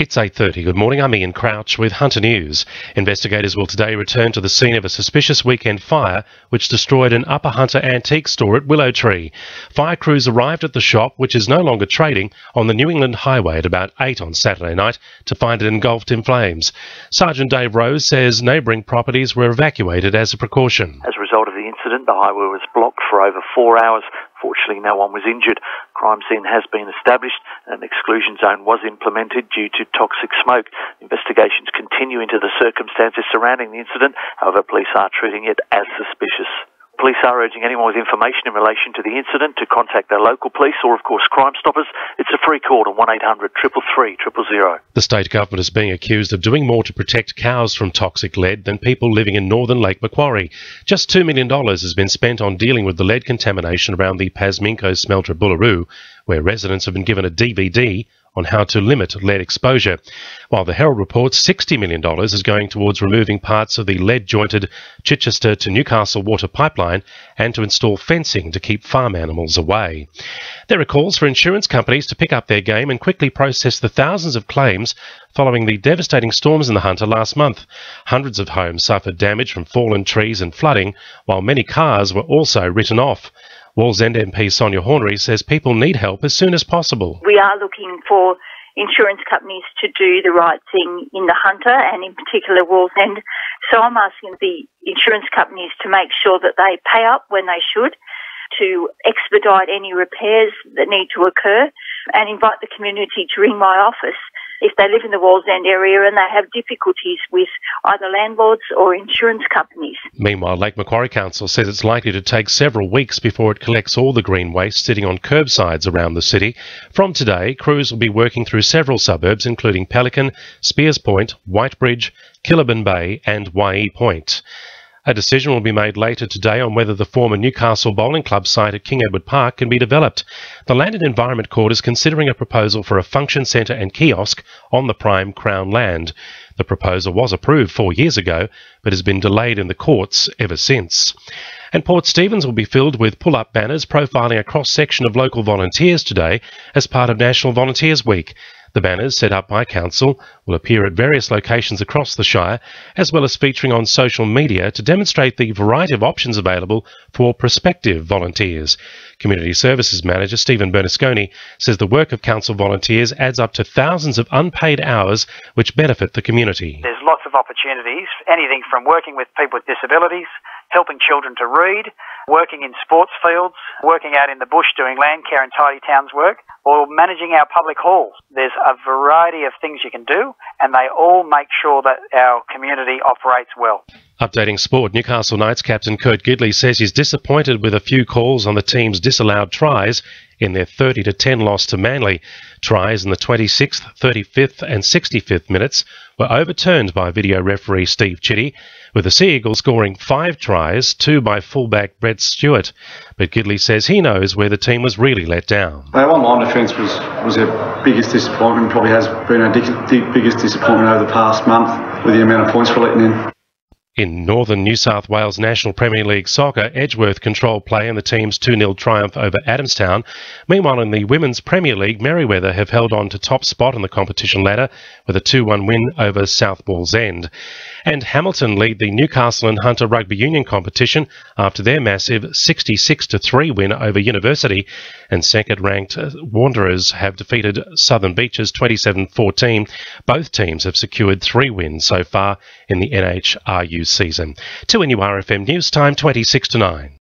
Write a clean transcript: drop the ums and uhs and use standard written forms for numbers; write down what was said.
It's 8:30. Good morning. I'm Ian Crouch with Hunter News. Investigators will today return to the scene of a suspicious weekend fire which destroyed an Upper Hunter antique store at Willow Tree. Fire crews arrived at the shop, which is no longer trading, on the New England Highway at about 8 on Saturday night to find it engulfed in flames. Sergeant Dave Rose says neighbouring properties were evacuated as a precaution. As a result of the incident, the highway was blocked for over 4 hours. Fortunately, no one was injured. Crime scene has been established and an exclusion zone was implemented due to toxic smoke. Investigations continue into the circumstances surrounding the incident. However, police are treating it as suspicious. Police are urging anyone with information in relation to the incident to contact their local police or, of course, Crime Stoppers. It's a free call on 1800 333 000. The state government is being accused of doing more to protect cows from toxic lead than people living in northern Lake Macquarie. Just $2 million has been spent on dealing with the lead contamination around the Pasminco smelter Bullaroo, where residents have been given a DVD on how to limit lead exposure, while the Herald reports $60 million is going towards removing parts of the lead-jointed Chichester to Newcastle water pipeline and to install fencing to keep farm animals away. There are calls for insurance companies to pick up their game and quickly process the thousands of claims following the devastating storms in the Hunter last month. Hundreds of homes suffered damage from fallen trees and flooding, while many cars were also written off. Wallsend MP Sonia Hornery says people need help as soon as possible. We are looking for insurance companies to do the right thing in the Hunter and in particular Wallsend. So I'm asking the insurance companies to make sure that they pay up when they should, to expedite any repairs that need to occur, and invite the community to ring my office if they live in the Wallsend area and they have difficulties with either landlords or insurance companies. Meanwhile, Lake Macquarie Council says it's likely to take several weeks before it collects all the green waste sitting on curbsides around the city. From today, crews will be working through several suburbs, including Pelican, Spears Point, Whitebridge, Killabin Bay and Waii Point. A decision will be made later today on whether the former Newcastle Bowling Club site at King Edward Park can be developed. The Land and Environment Court is considering a proposal for a function centre and kiosk on the prime Crown land. The proposal was approved 4 years ago, but has been delayed in the courts ever since. And Port Stephens will be filled with pull-up banners profiling a cross-section of local volunteers today as part of National Volunteers Week. The banners, set up by Council, will appear at various locations across the Shire, as well as featuring on social media to demonstrate the variety of options available for prospective volunteers. Community Services Manager Stephen Bernasconi says the work of Council volunteers adds up to thousands of unpaid hours which benefit the community. There's lots of opportunities, anything from working with people with disabilities, helping children to read, working in sports fields, working out in the bush doing land care and tidy towns work, or managing our public halls. There's a variety of things you can do, and they all make sure that our community operates well. Updating sport, Newcastle Knights captain Kurt Gidley says he's disappointed with a few calls on the team's disallowed tries in their 30-10 loss to Manly. Tries in the 26th, 35th and 65th minutes were overturned by video referee Steve Chitty, with the Sea Eagles scoring 5 tries, 2 by fullback Brett Stewart. But Gidley says he knows where the team was really let down. Our online defence was our biggest disappointment, probably has been our biggest disappointment over the past month with the amount of points we're letting in. In Northern New South Wales National Premier League Soccer, Edgeworth controlled play in the team's 2-0 triumph over Adamstown. Meanwhile, in the Women's Premier League, Merewether have held on to top spot on the competition ladder with a 2-1 win over South Wallsend. And Hamilton lead the Newcastle and Hunter Rugby Union competition after their massive 66-3 win over University. And second-ranked Wanderers have defeated Southern Beaches 27-14. Both teams have secured 3 wins so far in the NHRU season. To NURFM News Time 26 to 9.